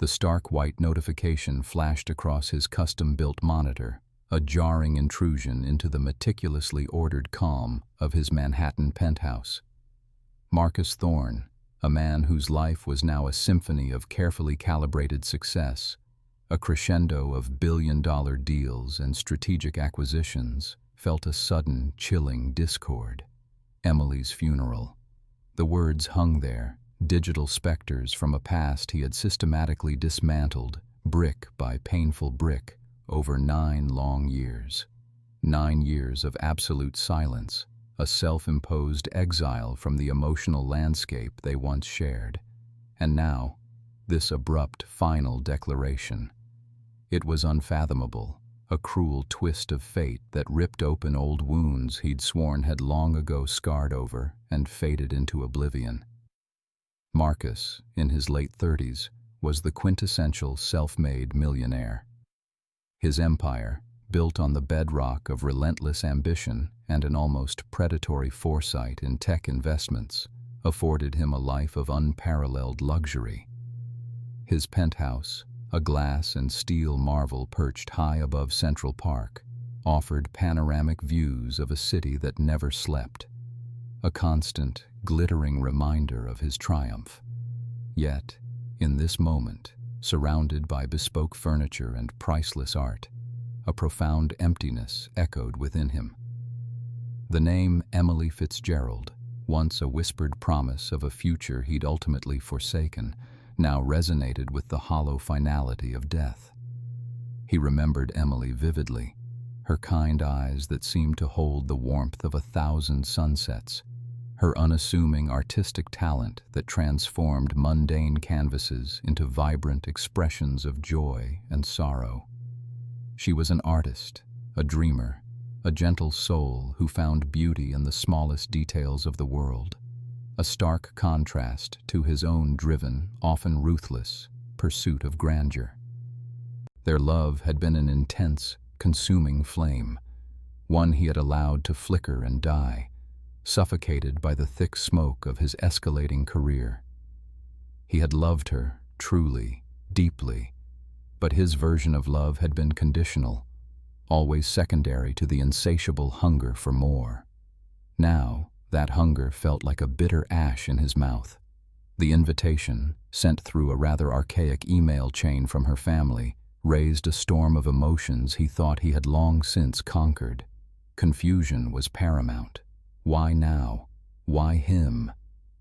The stark white notification flashed across his custom-built monitor, a jarring intrusion into the meticulously ordered calm of his Manhattan penthouse. Marcus Thorne, a man whose life was now a symphony of carefully calibrated success, a crescendo of billion-dollar deals and strategic acquisitions, felt a sudden, chilling discord. Emily's funeral. The words hung there, digital specters from a past he had systematically dismantled, brick by painful brick, over 9 long years. 9 years of absolute silence, a self-imposed exile from the emotional landscape they once shared. And now, this abrupt, final declaration. It was unfathomable, a cruel twist of fate that ripped open old wounds he'd sworn had long ago scarred over and faded into oblivion. Marcus, in his late 30s, was the quintessential self-made millionaire. His empire, built on the bedrock of relentless ambition and an almost predatory foresight in tech investments, afforded him a life of unparalleled luxury. His penthouse, a glass and steel marvel perched high above Central Park, offered panoramic views of a city that never slept, a constant, glittering reminder of his triumph. Yet, in this moment, surrounded by bespoke furniture and priceless art, a profound emptiness echoed within him. The name Emily Fitzgerald, once a whispered promise of a future he'd ultimately forsaken, now resonated with the hollow finality of death. He remembered Emily vividly, her kind eyes that seemed to hold the warmth of 1,000 sunsets, her unassuming artistic talent that transformed mundane canvases into vibrant expressions of joy and sorrow. She was an artist, a dreamer, a gentle soul who found beauty in the smallest details of the world, a stark contrast to his own driven, often ruthless, pursuit of grandeur. Their love had been an intense, consuming flame, one he had allowed to flicker and die, suffocated by the thick smoke of his escalating career. He had loved her, truly, deeply, but his version of love had been conditional, always secondary to the insatiable hunger for more. Now, that hunger felt like a bitter ash in his mouth. The invitation, sent through a rather archaic email chain from her family, raised a storm of emotions he thought he had long since conquered. Confusion was paramount. Why now? Why him?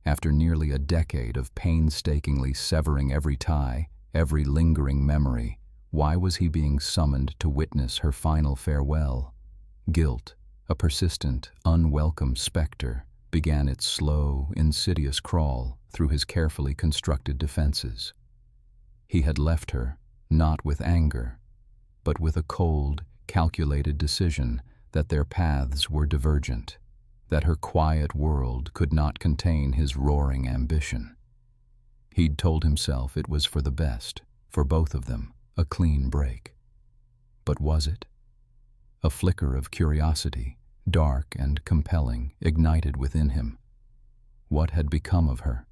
After nearly a decade of painstakingly severing every tie, every lingering memory, why was he being summoned to witness her final farewell? Guilt, a persistent, unwelcome specter, began its slow, insidious crawl through his carefully constructed defenses. He had left her, not with anger, but with a cold, calculated decision that their paths were divergent, that her quiet world could not contain his roaring ambition. He'd told himself it was for the best, for both of them, a clean break. But was it? A flicker of curiosity, dark and compelling, ignited within him. What had become of her?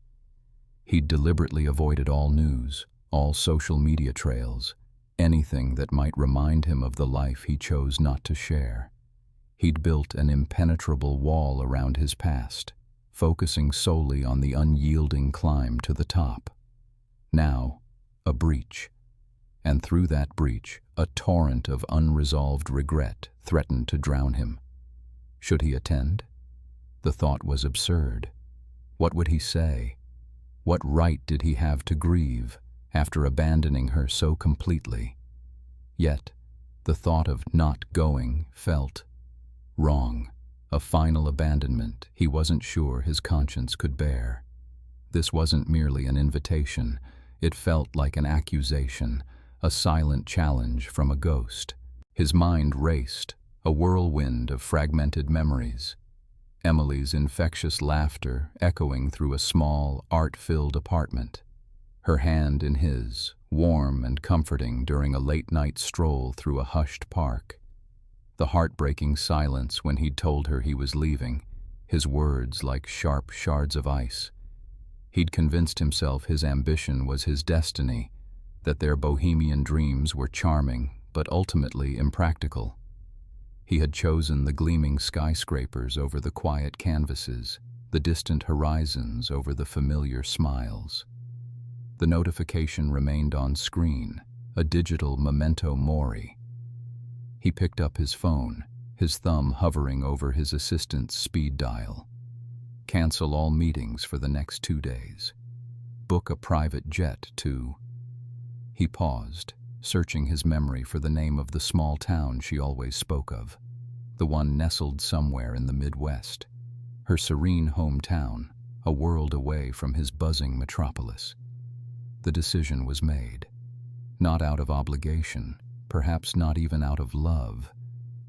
He'd deliberately avoided all news, all social media trails, anything that might remind him of the life he chose not to share. He'd built an impenetrable wall around his past, focusing solely on the unyielding climb to the top. Now, a breach. And through that breach, a torrent of unresolved regret threatened to drown him. Should he attend? The thought was absurd. What would he say? What right did he have to grieve after abandoning her so completely? Yet, the thought of not going felt wrong, a final abandonment he wasn't sure his conscience could bear. This wasn't merely an invitation, it felt like an accusation, a silent challenge from a ghost. His mind raced, a whirlwind of fragmented memories. Emily's infectious laughter echoing through a small, art-filled apartment. Her hand in his, warm and comforting during a late-night stroll through a hushed park. The heartbreaking silence when he'd told her he was leaving, his words like sharp shards of ice. He'd convinced himself his ambition was his destiny, that their bohemian dreams were charming but ultimately impractical. He had chosen the gleaming skyscrapers over the quiet canvases, the distant horizons over the familiar smiles. The notification remained on screen, a digital memento mori. He picked up his phone, his thumb hovering over his assistant's speed dial. Cancel all meetings for the next 2 days. Book a private jet to... He paused, searching his memory for the name of the small town she always spoke of, the one nestled somewhere in the Midwest, her serene hometown, a world away from his buzzing metropolis. The decision was made, not out of obligation, perhaps not even out of love,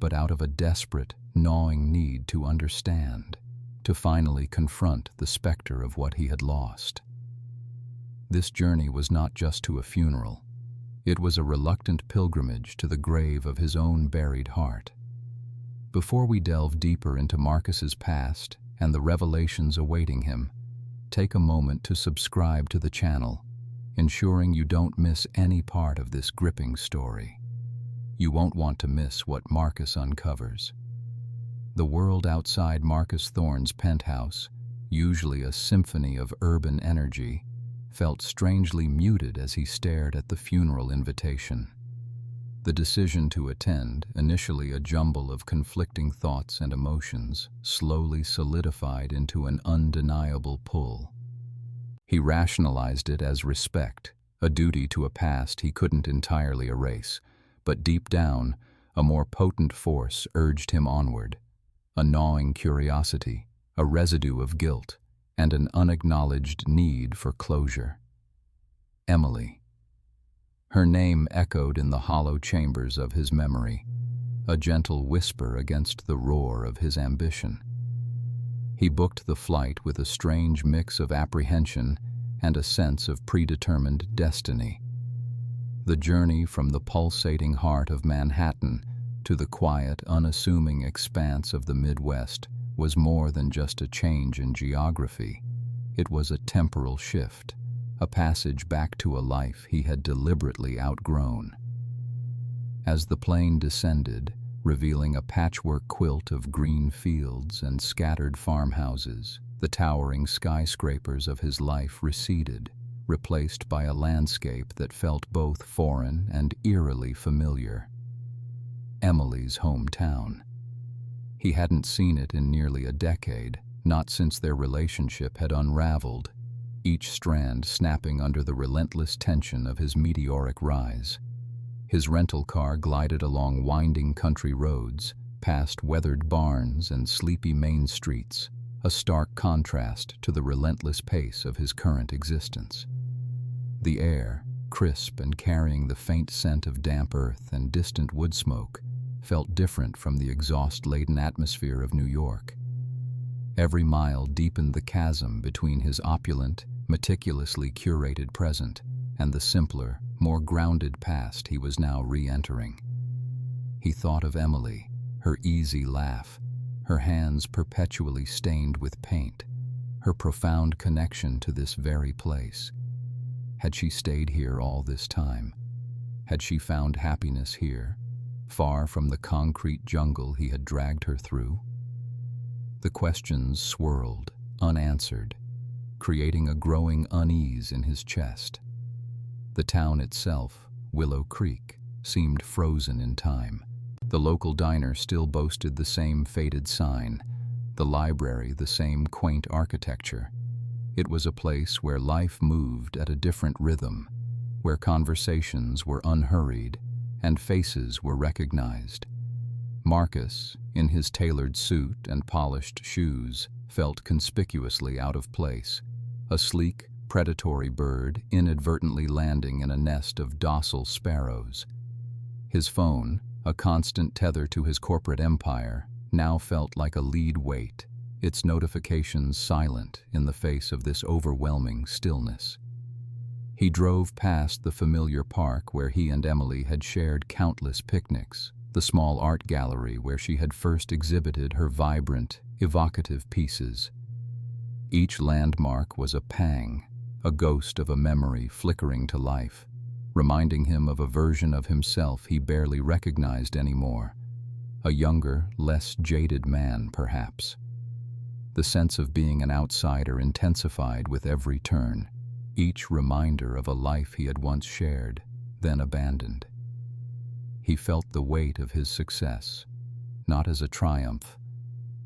but out of a desperate, gnawing need to understand, to finally confront the specter of what he had lost. This journey was not just to a funeral. It was a reluctant pilgrimage to the grave of his own buried heart. Before we delve deeper into Marcus's past and the revelations awaiting him, take a moment to subscribe to the channel, ensuring you don't miss any part of this gripping story. You won't want to miss what Marcus uncovers. The world outside Marcus Thorne's penthouse, usually a symphony of urban energy, felt strangely muted as he stared at the funeral invitation. The decision to attend, initially a jumble of conflicting thoughts and emotions, slowly solidified into an undeniable pull. He rationalized it as respect, a duty to a past he couldn't entirely erase, but deep down, a more potent force urged him onward, a gnawing curiosity, a residue of guilt, and an unacknowledged need for closure. Emily. Her name echoed in the hollow chambers of his memory, a gentle whisper against the roar of his ambition. He booked the flight with a strange mix of apprehension and a sense of predetermined destiny. The journey from the pulsating heart of Manhattan to the quiet, unassuming expanse of the Midwest was more than just a change in geography. It was a temporal shift, a passage back to a life he had deliberately outgrown. As the plane descended, revealing a patchwork quilt of green fields and scattered farmhouses, the towering skyscrapers of his life receded, replaced by a landscape that felt both foreign and eerily familiar. Emily's hometown. He hadn't seen it in nearly a decade, not since their relationship had unraveled, each strand snapping under the relentless tension of his meteoric rise. His rental car glided along winding country roads, past weathered barns and sleepy main streets, a stark contrast to the relentless pace of his current existence. The air, crisp and carrying the faint scent of damp earth and distant wood smoke, felt different from the exhaust-laden atmosphere of New York. Every mile deepened the chasm between his opulent, meticulously curated present and the simpler, more grounded past he was now re-entering. He thought of Emily, her easy laugh, her hands perpetually stained with paint, her profound connection to this very place. Had she stayed here all this time? Had she found happiness here, far from the concrete jungle he had dragged her through? The questions swirled, unanswered, creating a growing unease in his chest. The town itself, Willow Creek, seemed frozen in time. The local diner still boasted the same faded sign, the library the same quaint architecture. It was a place where life moved at a different rhythm, where conversations were unhurried and faces were recognized. Marcus, in his tailored suit and polished shoes, felt conspicuously out of place, a sleek, predatory bird inadvertently landing in a nest of docile sparrows. His phone, a constant tether to his corporate empire, now felt like a lead weight, its notifications silent in the face of this overwhelming stillness. He drove past the familiar park where he and Emily had shared countless picnics, the small art gallery where she had first exhibited her vibrant, evocative pieces. Each landmark was a pang, a ghost of a memory flickering to life, reminding him of a version of himself he barely recognized anymore. A younger, less jaded man, perhaps. The sense of being an outsider intensified with every turn, each reminder of a life he had once shared, then abandoned. He felt the weight of his success, not as a triumph,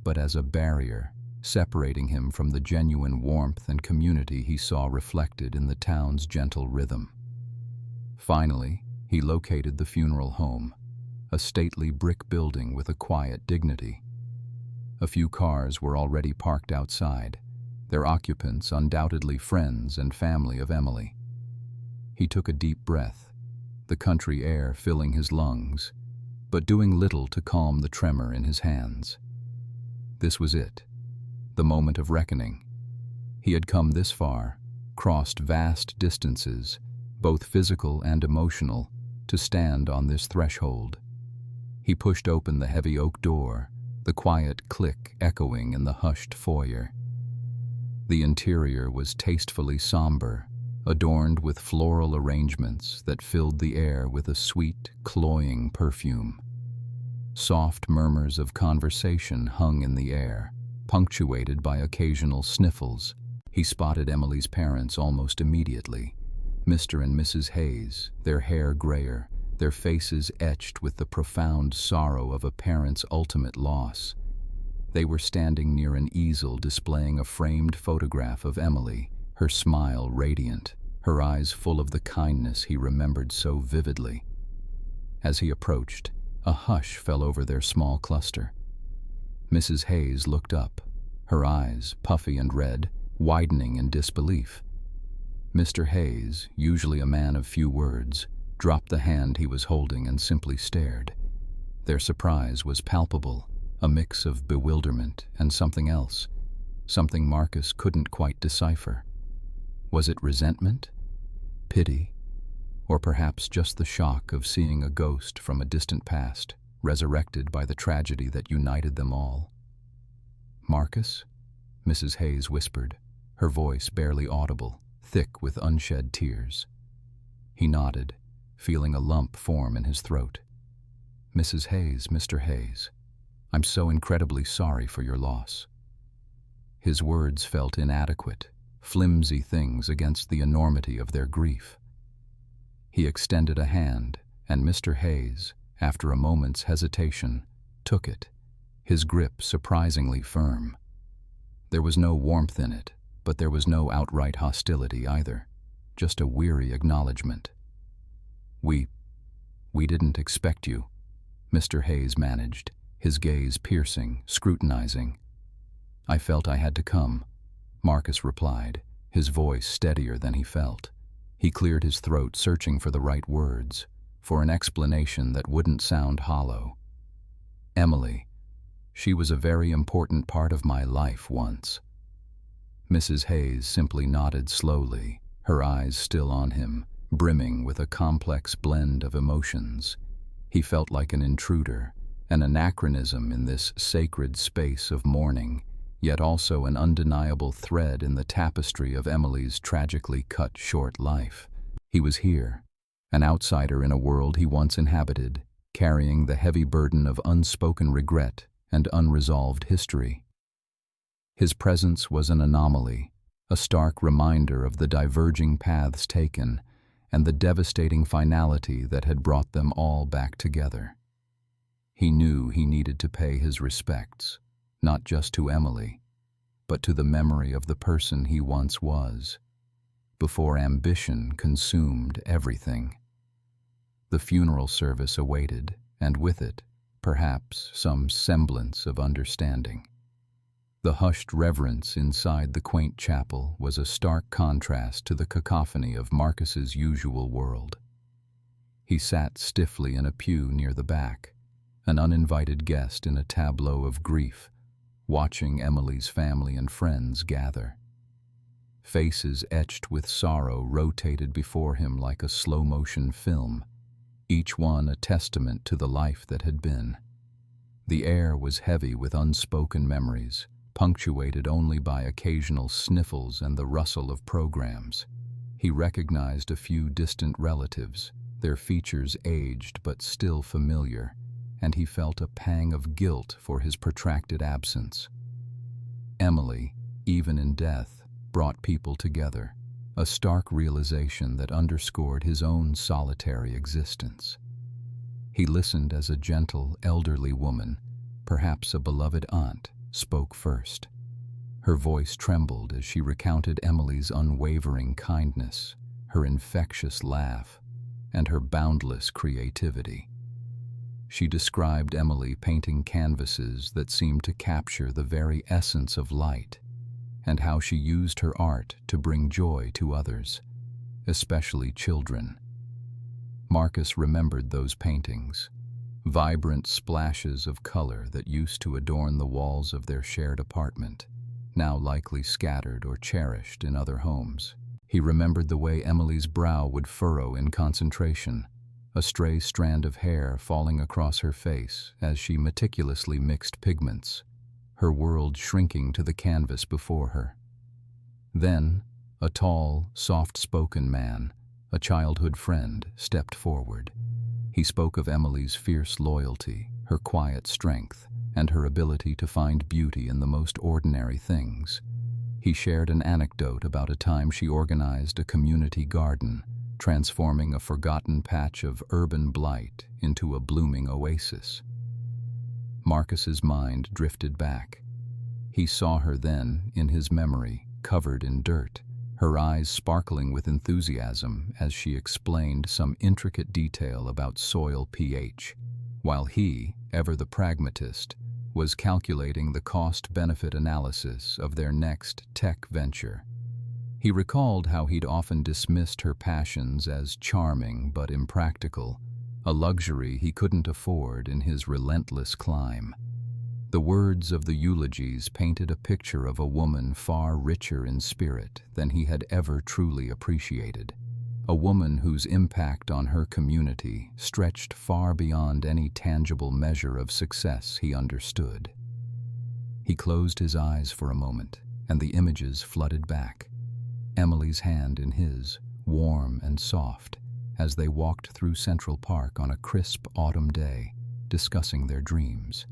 but as a barrier separating him from the genuine warmth and community he saw reflected in the town's gentle rhythm. Finally, he located the funeral home, a stately brick building with a quiet dignity. A few cars were already parked outside, their occupants undoubtedly friends and family of Emily. He took a deep breath, the country air filling his lungs, but doing little to calm the tremor in his hands. This was it, the moment of reckoning. He had come this far, crossed vast distances, both physical and emotional, to stand on this threshold. He pushed open the heavy oak door, the quiet click echoing in the hushed foyer. The interior was tastefully somber, adorned with floral arrangements that filled the air with a sweet, cloying perfume. Soft murmurs of conversation hung in the air, punctuated by occasional sniffles. He spotted Emily's parents almost immediately. Mr. and Mrs. Hayes, their hair grayer, their faces etched with the profound sorrow of a parent's ultimate loss. They were standing near an easel displaying a framed photograph of Emily, her smile radiant, her eyes full of the kindness he remembered so vividly. As he approached, a hush fell over their small cluster. Mrs. Hayes looked up, her eyes, puffy and red, widening in disbelief. Mr. Hayes, usually a man of few words, dropped the hand he was holding and simply stared. Their surprise was palpable, a mix of bewilderment and something else, something Marcus couldn't quite decipher. Was it resentment? Pity? Or perhaps just the shock of seeing a ghost from a distant past, resurrected by the tragedy that united them all? "Marcus?" Mrs. Hayes whispered, her voice barely audible, thick with unshed tears. He nodded, feeling a lump form in his throat. "Mrs. Hayes, Mr. Hayes, I'm so incredibly sorry for your loss." His words felt inadequate, flimsy things against the enormity of their grief. He extended a hand, and Mr. Hayes, after a moment's hesitation, took it, his grip surprisingly firm. There was no warmth in it, but there was no outright hostility either, just a weary acknowledgement. We didn't expect you," Mr. Hayes managed, his gaze piercing, scrutinizing. "I felt I had to come," Marcus replied, his voice steadier than he felt. He cleared his throat, searching for the right words, for an explanation that wouldn't sound hollow. "Emily, she was a very important part of my life once." Mrs. Hayes simply nodded slowly, her eyes still on him, brimming with a complex blend of emotions. He felt like an intruder, an anachronism in this sacred space of mourning, yet also an undeniable thread in the tapestry of Emily's tragically cut short life. He was here, an outsider in a world he once inhabited, carrying the heavy burden of unspoken regret and unresolved history. His presence was an anomaly, a stark reminder of the diverging paths taken and the devastating finality that had brought them all back together. He knew he needed to pay his respects, not just to Emily, but to the memory of the person he once was, before ambition consumed everything. The funeral service awaited, and with it, perhaps, some semblance of understanding. The hushed reverence inside the quaint chapel was a stark contrast to the cacophony of Marcus's usual world. He sat stiffly in a pew near the back, an uninvited guest in a tableau of grief, watching Emily's family and friends gather. Faces etched with sorrow rotated before him like a slow-motion film, each one a testament to the life that had been. The air was heavy with unspoken memories, punctuated only by occasional sniffles and the rustle of programs. He recognized a few distant relatives, their features aged but still familiar, and he felt a pang of guilt for his protracted absence. Emily, even in death, brought people together, a stark realization that underscored his own solitary existence. He listened as a gentle, elderly woman, perhaps a beloved aunt, spoke first. Her voice trembled as she recounted Emily's unwavering kindness, her infectious laugh, and her boundless creativity. She described Emily painting canvases that seemed to capture the very essence of light, and how she used her art to bring joy to others, especially children. Marcus remembered those paintings, vibrant splashes of color that used to adorn the walls of their shared apartment, now likely scattered or cherished in other homes. He remembered the way Emily's brow would furrow in concentration, a stray strand of hair falling across her face as she meticulously mixed pigments, her world shrinking to the canvas before her. Then, a tall, soft-spoken man, a childhood friend, stepped forward. He spoke of Emily's fierce loyalty, her quiet strength, and her ability to find beauty in the most ordinary things. He shared an anecdote about a time she organized a community garden, transforming a forgotten patch of urban blight into a blooming oasis. Marcus's mind drifted back. He saw her then, in his memory, covered in dirt, her eyes sparkling with enthusiasm as she explained some intricate detail about soil pH, while he, ever the pragmatist, was calculating the cost-benefit analysis of their next tech venture. He recalled how he'd often dismissed her passions as charming but impractical, a luxury he couldn't afford in his relentless climb. The words of the eulogies painted a picture of a woman far richer in spirit than he had ever truly appreciated, a woman whose impact on her community stretched far beyond any tangible measure of success he understood. He closed his eyes for a moment, and the images flooded back. Emily's hand in his, warm and soft, as they walked through Central Park on a crisp autumn day, discussing their dreams.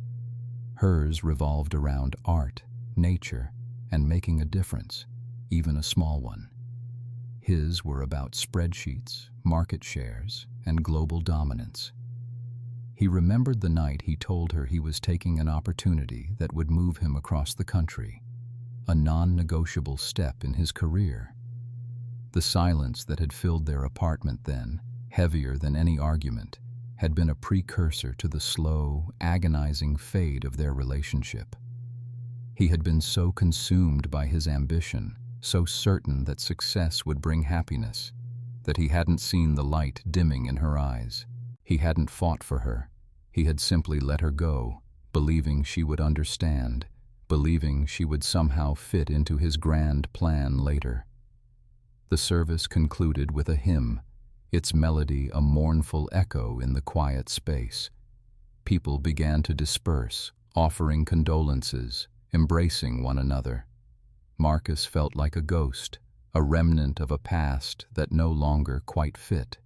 Hers revolved around art, nature, and making a difference, even a small one. His were about spreadsheets, market shares, and global dominance. He remembered the night he told her he was taking an opportunity that would move him across the country, a non-negotiable step in his career. The silence that had filled their apartment then, heavier than any argument, had been a precursor to the slow, agonizing fade of their relationship. He had been so consumed by his ambition, so certain that success would bring happiness, that he hadn't seen the light dimming in her eyes. He hadn't fought for her. He had simply let her go, believing she would understand, believing she would somehow fit into his grand plan later. The service concluded with a hymn, its melody a mournful echo in the quiet space. People began to disperse, offering condolences, embracing one another. Marcus felt like a ghost, a remnant of a past that no longer quite fit.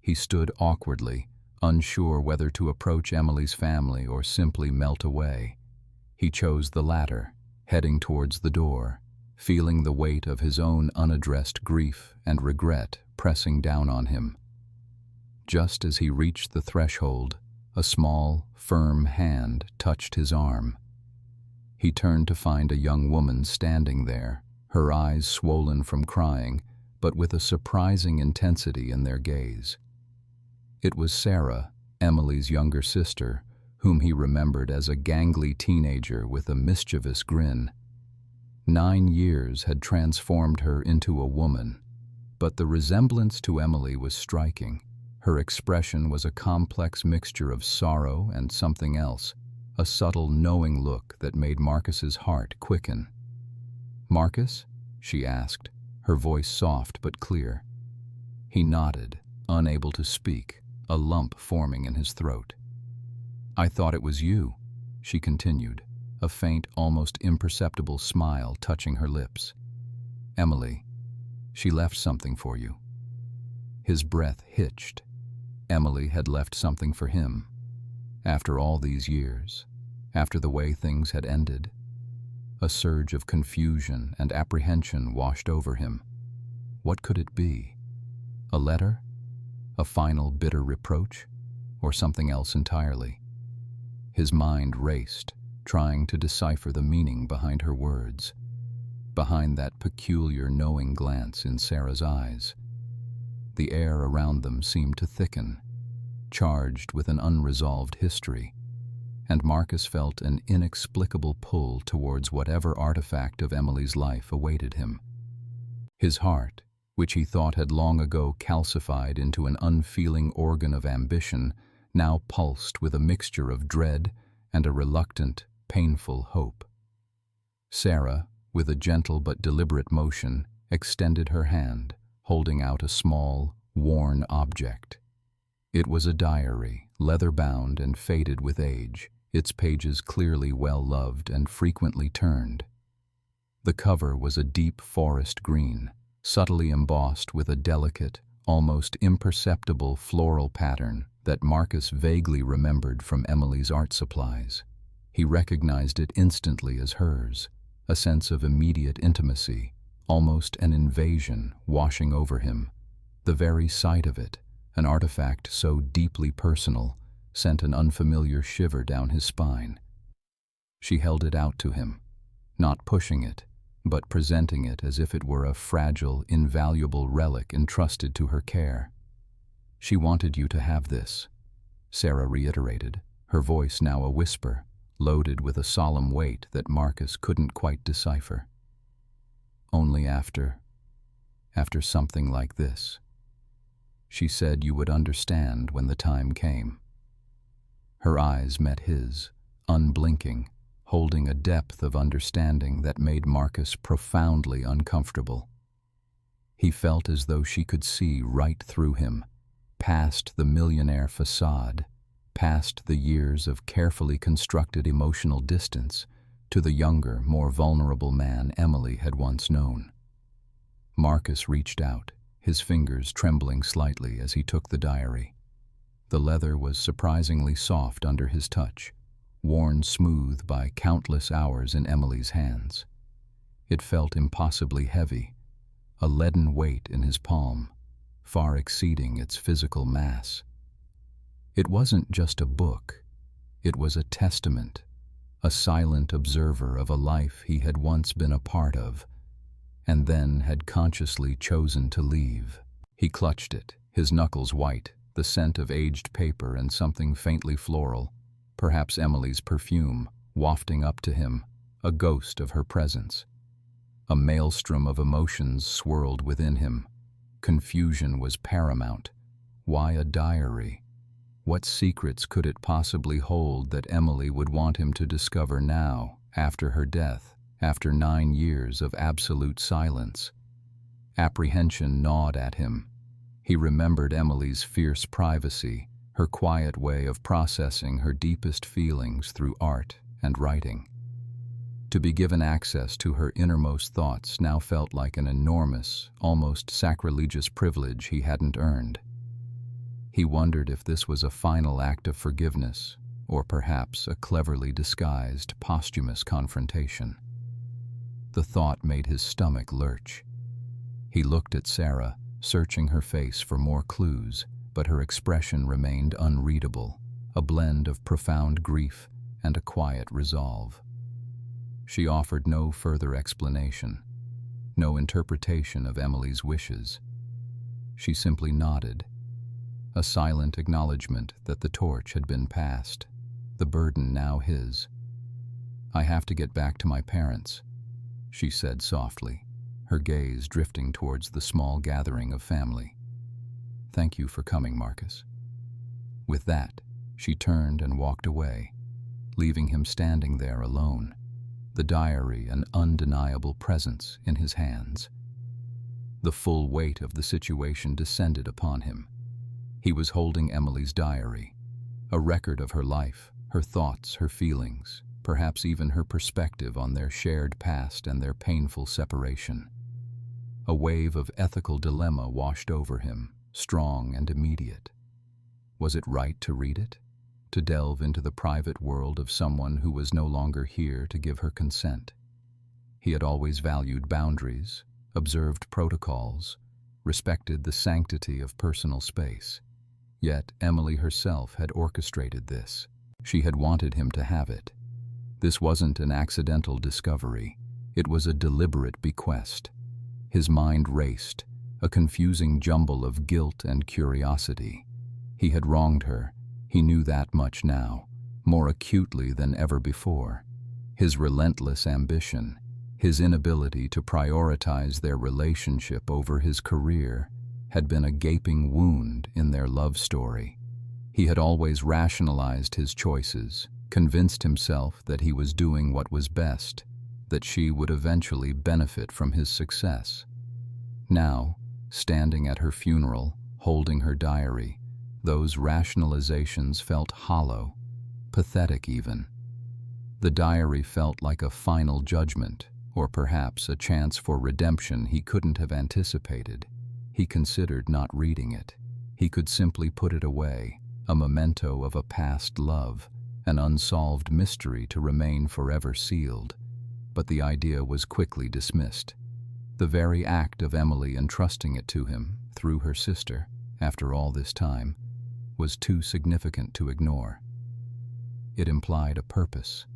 He stood awkwardly, unsure whether to approach Emily's family or simply melt away. He chose the latter, heading towards the door, feeling the weight of his own unaddressed grief and regret pressing down on him. Just as he reached the threshold, a small, firm hand touched his arm. He turned to find a young woman standing there, her eyes swollen from crying, but with a surprising intensity in their gaze. It was Sarah, Emily's younger sister, whom he remembered as a gangly teenager with a mischievous grin. 9 years had transformed her into a woman, but the resemblance to Emily was striking. Her expression was a complex mixture of sorrow and something else, a subtle, knowing look that made Marcus's heart quicken. "Marcus?" she asked, her voice soft but clear. He nodded, unable to speak, a lump forming in his throat. "I thought it was you," she continued, a faint, almost imperceptible smile touching her lips. "Emily." She left something for you." His breath hitched. Emily had left something for him. After all these years, after the way things had ended, a surge of confusion and apprehension washed over him. What could it be? A letter? A final bitter reproach? Or something else entirely? His mind raced, trying to decipher the meaning behind her words, behind that peculiar knowing glance in Sarah's eyes. The air around them seemed to thicken, charged with an unresolved history, and Marcus felt an inexplicable pull towards whatever artifact of Emily's life awaited him. His heart, which he thought had long ago calcified into an unfeeling organ of ambition, now pulsed with a mixture of dread and a reluctant, painful hope. Sarah, with a gentle but deliberate motion, extended her hand, holding out a small, worn object. It was a diary, leather-bound and faded with age, its pages clearly well-loved and frequently turned. The cover was a deep forest green, subtly embossed with a delicate, almost imperceptible floral pattern that Marcus vaguely remembered from Emily's art supplies. He recognized it instantly as hers, a sense of immediate intimacy, almost an invasion washing over him. The very sight of it, an artifact so deeply personal, sent an unfamiliar shiver down his spine. She held it out to him, not pushing it, but presenting it as if it were a fragile, invaluable relic entrusted to her care. "She wanted you to have this," Sarah reiterated, her voice now a whisper, loaded with a solemn weight that Marcus couldn't quite decipher. "Only after something like this. She said you would understand when the time came." Her eyes met his, unblinking, holding a depth of understanding that made Marcus profoundly uncomfortable. He felt as though she could see right through him, past the millionaire facade, past the years of carefully constructed emotional distance, to the younger, more vulnerable man Emily had once known. Marcus reached out, his fingers trembling slightly as he took the diary. The leather was surprisingly soft under his touch, worn smooth by countless hours in Emily's hands. It felt impossibly heavy, a leaden weight in his palm, far exceeding its physical mass. It wasn't just a book, it was a testament, a silent observer of a life he had once been a part of, and then had consciously chosen to leave. He clutched it, his knuckles white, the scent of aged paper and something faintly floral, perhaps Emily's perfume, wafting up to him, a ghost of her presence. A maelstrom of emotions swirled within him. Confusion was paramount. Why a diary? What secrets could it possibly hold that Emily would want him to discover now, after her death, after 9 years of absolute silence? Apprehension gnawed at him. He remembered Emily's fierce privacy, her quiet way of processing her deepest feelings through art and writing. To be given access to her innermost thoughts now felt like an enormous, almost sacrilegious privilege he hadn't earned. He wondered if this was a final act of forgiveness, or perhaps a cleverly disguised posthumous confrontation. The thought made his stomach lurch. He looked at Sarah, searching her face for more clues, but her expression remained unreadable, a blend of profound grief and a quiet resolve. She offered no further explanation, no interpretation of Emily's wishes. She simply nodded, a silent acknowledgement that the torch had been passed, the burden now his. "I have to get back to my parents," she said softly, her gaze drifting towards the small gathering of family. "Thank you for coming, Marcus." With that, she turned and walked away, leaving him standing there alone, the diary an undeniable presence in his hands. The full weight of the situation descended upon him. He was holding Emily's diary, a record of her life, her thoughts, her feelings, perhaps even her perspective on their shared past and their painful separation. A wave of ethical dilemma washed over him, strong and immediate. Was it right to read it? To delve into the private world of someone who was no longer here to give her consent? He had always valued boundaries, observed protocols, respected the sanctity of personal space. Yet Emily herself had orchestrated this. She had wanted him to have it. This wasn't an accidental discovery. It was a deliberate bequest. His mind raced, a confusing jumble of guilt and curiosity. He had wronged her. He knew that much now, more acutely than ever before. His relentless ambition, his inability to prioritize their relationship over his career, had been a gaping wound in their love story. He had always rationalized his choices, convinced himself that he was doing what was best, that she would eventually benefit from his success. Now, standing at her funeral, holding her diary, those rationalizations felt hollow, pathetic even. The diary felt like a final judgment, or perhaps a chance for redemption he couldn't have anticipated. He considered not reading it. He could simply put it away, a memento of a past love, an unsolved mystery to remain forever sealed. But the idea was quickly dismissed. The very act of Emily entrusting it to him, through her sister, after all this time, was too significant to ignore. It implied a purpose,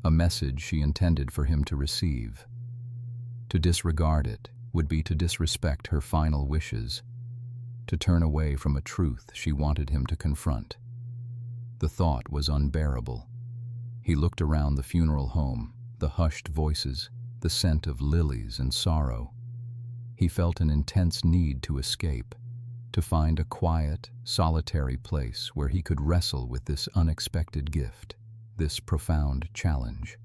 a message she intended for him to receive. To disregard it would be to disrespect her final wishes, to turn away from a truth she wanted him to confront. The thought was unbearable. He looked around the funeral home, the hushed voices, the scent of lilies and sorrow. He felt an intense need to escape, to find a quiet, solitary place where he could wrestle with this unexpected gift, this profound challenge.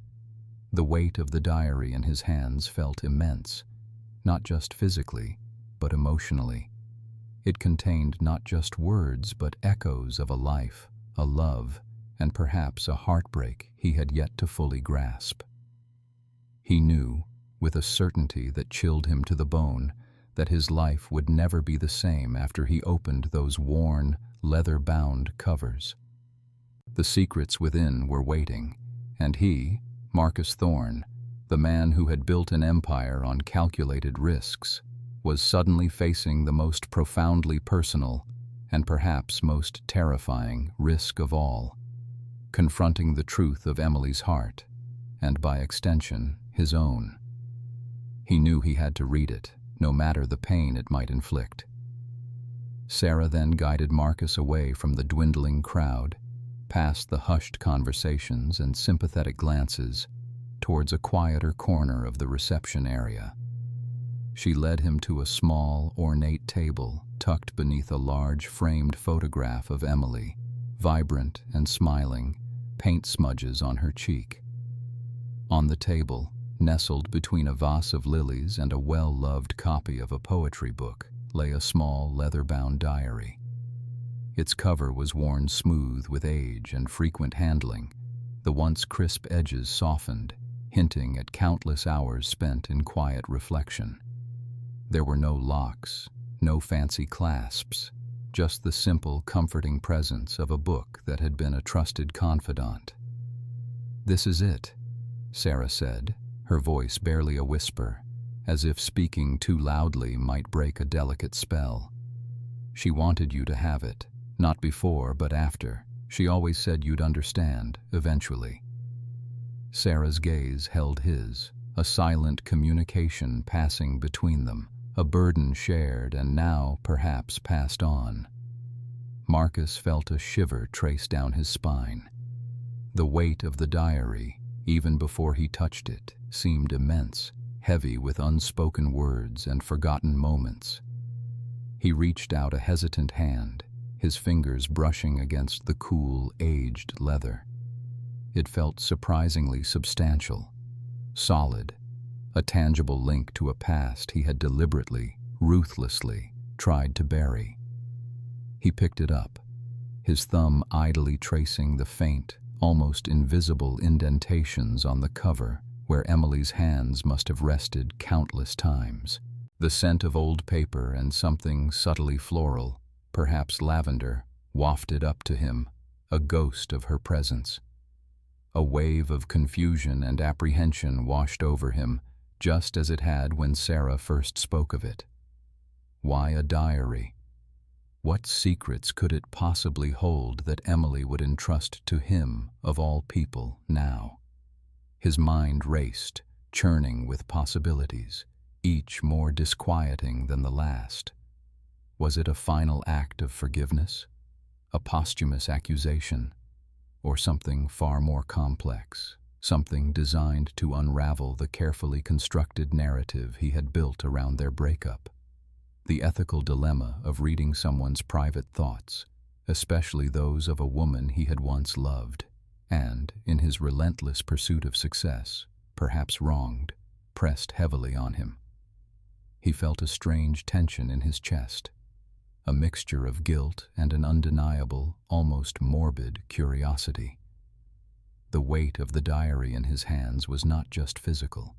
The weight of the diary in his hands felt immense, not just physically, but emotionally. It contained not just words, but echoes of a life, a love, and perhaps a heartbreak he had yet to fully grasp. He knew, with a certainty that chilled him to the bone, that his life would never be the same after he opened those worn, leather-bound covers. The secrets within were waiting, and he, Marcus Thorne, the man who had built an empire on calculated risks, was suddenly facing the most profoundly personal and perhaps most terrifying risk of all, confronting the truth of Emily's heart, and by extension, his own. He knew he had to read it, no matter the pain it might inflict. Sarah then guided Marcus away from the dwindling crowd, past the hushed conversations and sympathetic glances, towards a quieter corner of the reception area. She led him to a small, ornate table tucked beneath a large framed photograph of Emily, vibrant and smiling, paint smudges on her cheek. On the table, nestled between a vase of lilies and a well-loved copy of a poetry book, lay a small leather-bound diary. Its cover was worn smooth with age and frequent handling, the once crisp edges softened, hinting at countless hours spent in quiet reflection. There were no locks, no fancy clasps, just the simple, comforting presence of a book that had been a trusted confidant. "This is it," Sarah said, her voice barely a whisper, as if speaking too loudly might break a delicate spell. "She wanted you to have it, not before but after. She always said you'd understand, eventually." Sarah's gaze held his, a silent communication passing between them, a burden shared and now perhaps passed on. Marcus felt a shiver trace down his spine. The weight of the diary, even before he touched it, seemed immense, heavy with unspoken words and forgotten moments. He reached out a hesitant hand, his fingers brushing against the cool, aged leather. It felt surprisingly substantial, solid, a tangible link to a past he had deliberately, ruthlessly tried to bury. He picked it up, his thumb idly tracing the faint, almost invisible indentations on the cover where Emily's hands must have rested countless times. The scent of old paper and something subtly floral, perhaps lavender, wafted up to him, a ghost of her presence. A wave of confusion and apprehension washed over him, just as it had when Sarah first spoke of it. Why a diary? What secrets could it possibly hold that Emily would entrust to him, of all people, now? His mind raced, churning with possibilities, each more disquieting than the last. Was it a final act of forgiveness? A posthumous accusation? Or something far more complex, something designed to unravel the carefully constructed narrative he had built around their breakup? The ethical dilemma of reading someone's private thoughts, especially those of a woman he had once loved, and, in his relentless pursuit of success, perhaps wronged, pressed heavily on him. He felt a strange tension in his chest, a mixture of guilt and an undeniable, almost morbid curiosity. The weight of the diary in his hands was not just physical.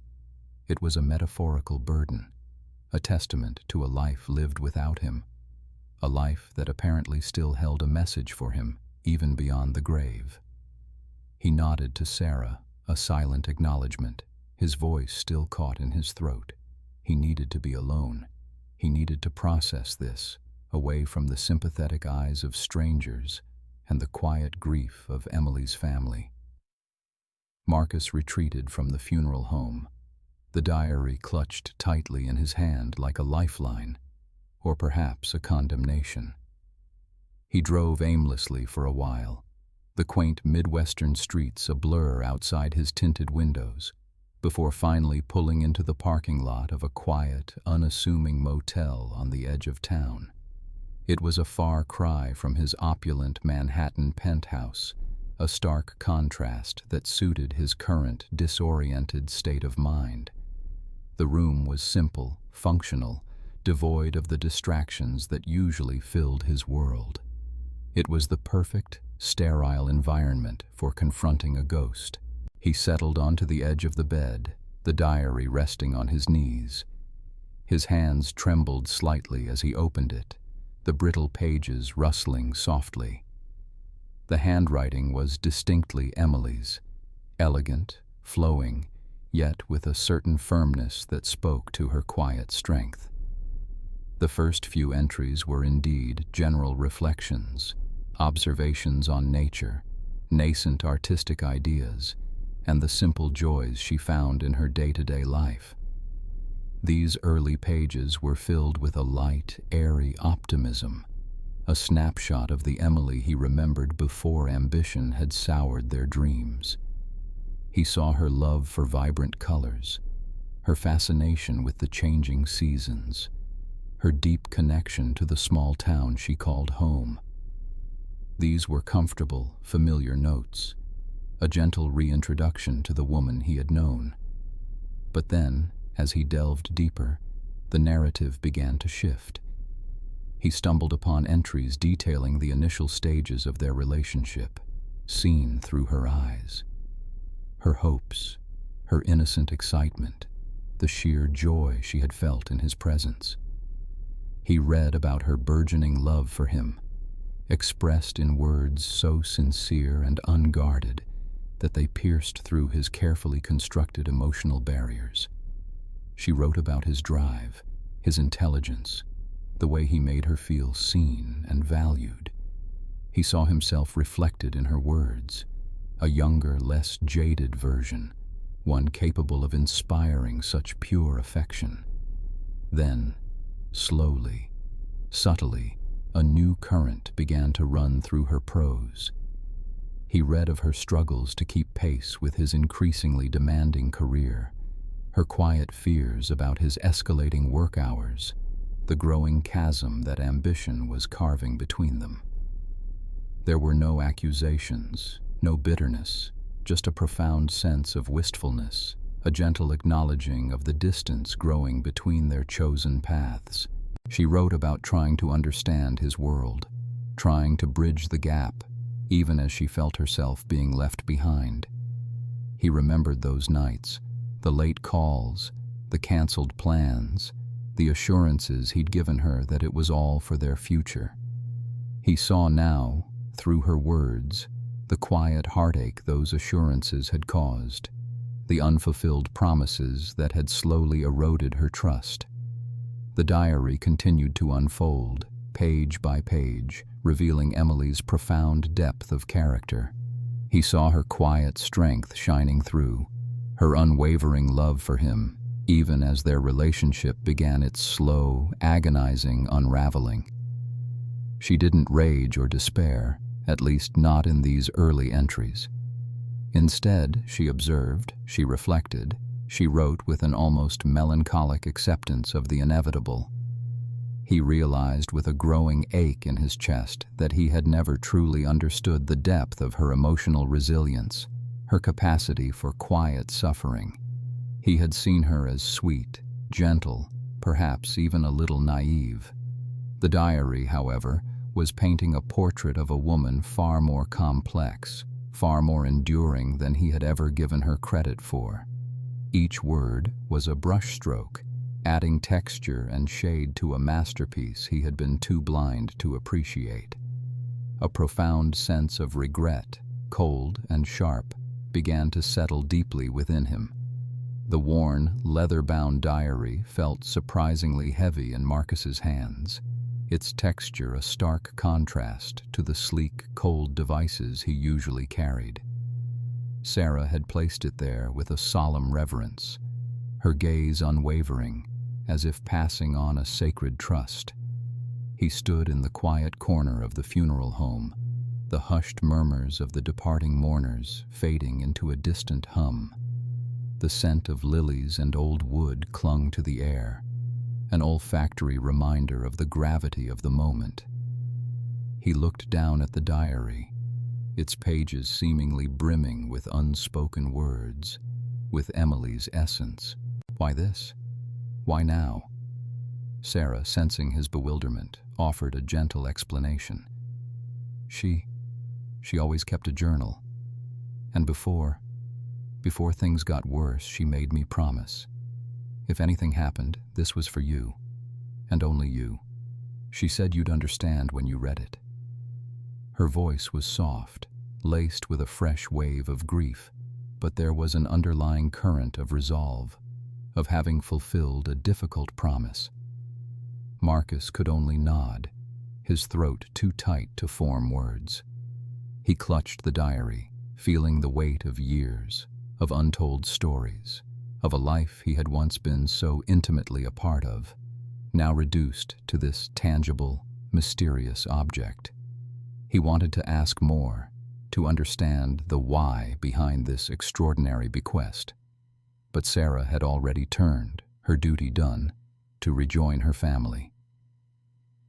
It was a metaphorical burden, a testament to a life lived without him, a life that apparently still held a message for him, even beyond the grave. He nodded to Sarah, a silent acknowledgement, his voice still caught in his throat. He needed to be alone. He needed to process this, away from the sympathetic eyes of strangers and the quiet grief of Emily's family. Marcus retreated from the funeral home, the diary clutched tightly in his hand like a lifeline, or perhaps a condemnation. He drove aimlessly for a while, the quaint Midwestern streets a blur outside his tinted windows, before finally pulling into the parking lot of a quiet, unassuming motel on the edge of town. It was a far cry from his opulent Manhattan penthouse, a stark contrast that suited his current disoriented state of mind. The room was simple, functional, devoid of the distractions that usually filled his world. It was the perfect, sterile environment for confronting a ghost. He settled onto the edge of the bed, the diary resting on his knees. His hands trembled slightly as he opened it, the brittle pages rustling softly. The handwriting was distinctly Emily's, elegant, flowing, yet with a certain firmness that spoke to her quiet strength. The first few entries were indeed general reflections, observations on nature, nascent artistic ideas, and the simple joys she found in her day-to-day life. These early pages were filled with a light, airy optimism, a snapshot of the Emily he remembered before ambition had soured their dreams. He saw her love for vibrant colors, her fascination with the changing seasons, her deep connection to the small town she called home. These were comfortable, familiar notes, a gentle reintroduction to the woman he had known. But then, as he delved deeper, the narrative began to shift. He stumbled upon entries detailing the initial stages of their relationship, seen through her eyes. Her hopes, her innocent excitement, the sheer joy she had felt in his presence. He read about her burgeoning love for him, expressed in words so sincere and unguarded that they pierced through his carefully constructed emotional barriers. She wrote about his drive, his intelligence, the way he made her feel seen and valued. He saw himself reflected in her words, a younger, less jaded version, one capable of inspiring such pure affection. Then, slowly, subtly, a new current began to run through her prose. He read of her struggles to keep pace with his increasingly demanding career, her quiet fears about his escalating work hours, the growing chasm that ambition was carving between them. There were no accusations, no bitterness, just a profound sense of wistfulness, a gentle acknowledging of the distance growing between their chosen paths. She wrote about trying to understand his world, trying to bridge the gap, even as she felt herself being left behind. He remembered those nights, the late calls, the canceled plans, the assurances he'd given her that it was all for their future. He saw now, through her words, the quiet heartache those assurances had caused, the unfulfilled promises that had slowly eroded her trust. The diary continued to unfold, page by page, revealing Emily's profound depth of character. He saw her quiet strength shining through, her unwavering love for him, even as their relationship began its slow, agonizing unraveling. She didn't rage or despair, at least not in these early entries. Instead, she observed, she reflected, she wrote with an almost melancholic acceptance of the inevitable. He realized with a growing ache in his chest that he had never truly understood the depth of her emotional resilience, her capacity for quiet suffering. He had seen her as sweet, gentle, perhaps even a little naive. The diary, however, was painting a portrait of a woman far more complex, far more enduring than he had ever given her credit for. Each word was a brushstroke, adding texture and shade to a masterpiece he had been too blind to appreciate. A profound sense of regret, cold and sharp, began to settle deeply within him. The worn, leather-bound diary felt surprisingly heavy in Marcus's hands, its texture a stark contrast to the sleek, cold devices he usually carried. Sarah had placed it there with a solemn reverence, her gaze unwavering, as if passing on a sacred trust. He stood in the quiet corner of the funeral home, the hushed murmurs of the departing mourners fading into a distant hum. The scent of lilies and old wood clung to the air, an olfactory reminder of the gravity of the moment. He looked down at the diary, its pages seemingly brimming with unspoken words, with Emily's essence. Why this? Why now? Sarah, sensing his bewilderment, offered a gentle explanation. She always kept a journal, and before things got worse, she made me promise. If anything happened, this was for you, and only you. She said you'd understand when you read it. Her voice was soft, laced with a fresh wave of grief, but there was an underlying current of resolve, of having fulfilled a difficult promise. Marcus could only nod, his throat too tight to form words. He clutched the diary, feeling the weight of years, of untold stories, of a life he had once been so intimately a part of, now reduced to this tangible, mysterious object. He wanted to ask more, to understand the why behind this extraordinary bequest. But Sarah had already turned, her duty done, to rejoin her family.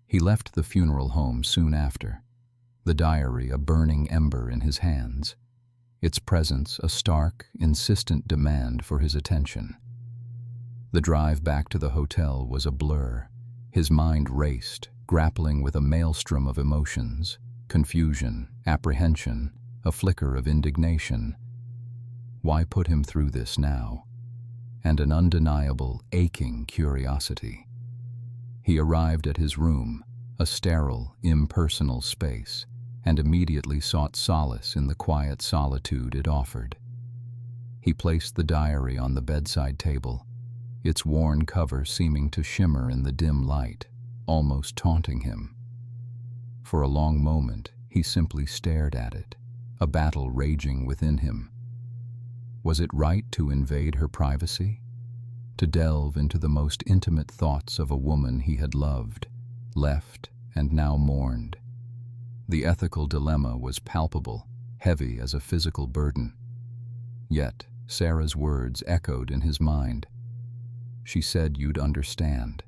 He left the funeral home soon after, the diary a burning ember in his hands, its presence a stark, insistent demand for his attention. The drive back to the hotel was a blur. His mind raced, grappling with a maelstrom of emotions, confusion, apprehension, a flicker of indignation. Why put him through this now? And an undeniable, aching curiosity. He arrived at his room, a sterile, impersonal space, and immediately sought solace in the quiet solitude it offered. He placed the diary on the bedside table, its worn cover seeming to shimmer in the dim light, almost taunting him. For a long moment, he simply stared at it, a battle raging within him. Was it right to invade her privacy? To delve into the most intimate thoughts of a woman he had loved, left, and now mourned? The ethical dilemma was palpable, heavy as a physical burden. Yet, Sarah's words echoed in his mind. She said you'd understand.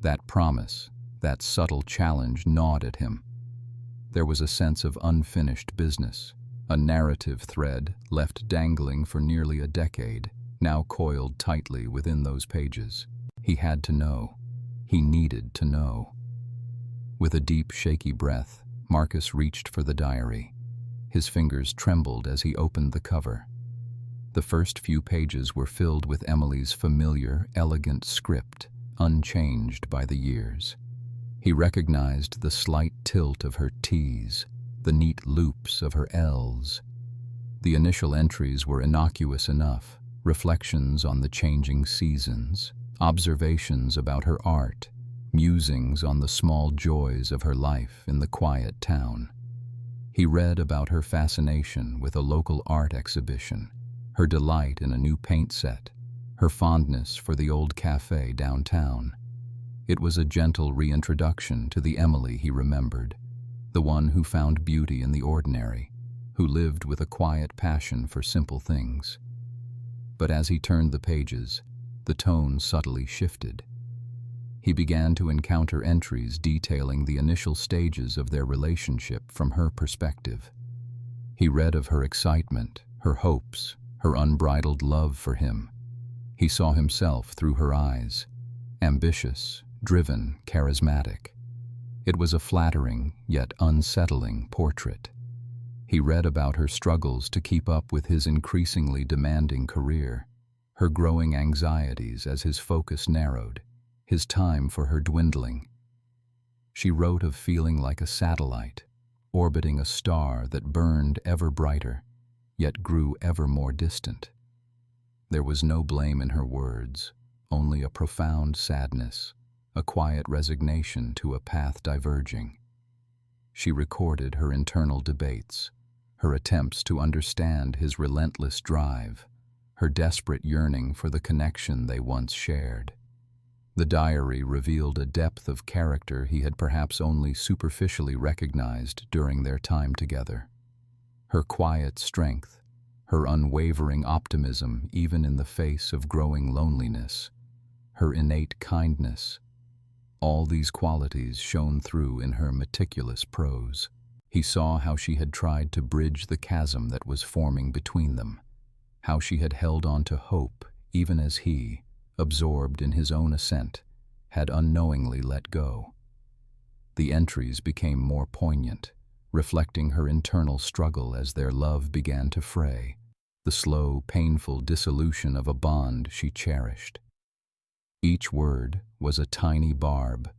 That promise, that subtle challenge gnawed at him. There was a sense of unfinished business, a narrative thread left dangling for nearly a decade, now coiled tightly within those pages. He had to know. He needed to know. With a deep, shaky breath, Marcus reached for the diary. His fingers trembled as he opened the cover. The first few pages were filled with Emily's familiar, elegant script, unchanged by the years. He recognized the slight tilt of her T's, the neat loops of her L's. The initial entries were innocuous enough, reflections on the changing seasons, observations about her art, musings on the small joys of her life in the quiet town. He read about her fascination with a local art exhibition, her delight in a new paint set, her fondness for the old cafe downtown. It was a gentle reintroduction to the Emily he remembered, the one who found beauty in the ordinary, who lived with a quiet passion for simple things. But as he turned the pages, the tone subtly shifted. He began to encounter entries detailing the initial stages of their relationship from her perspective. He read of her excitement, her hopes, her unbridled love for him. He saw himself through her eyes, ambitious, driven, charismatic. It was a flattering, yet unsettling portrait. He read about her struggles to keep up with his increasingly demanding career, her growing anxieties as his focus narrowed, his time for her dwindling. She wrote of feeling like a satellite, orbiting a star that burned ever brighter, yet grew ever more distant. There was no blame in her words, only a profound sadness, a quiet resignation to a path diverging. She recorded her internal debates, her attempts to understand his relentless drive, her desperate yearning for the connection they once shared. The diary revealed a depth of character he had perhaps only superficially recognized during their time together. Her quiet strength, her unwavering optimism even in the face of growing loneliness, her innate kindness, all these qualities shone through in her meticulous prose. He saw how she had tried to bridge the chasm that was forming between them, how she had held on to hope even as he, absorbed in his own ascent, had unknowingly let go. The entries became more poignant, reflecting her internal struggle as their love began to fray, the slow, painful dissolution of a bond she cherished. Each word was a tiny barb,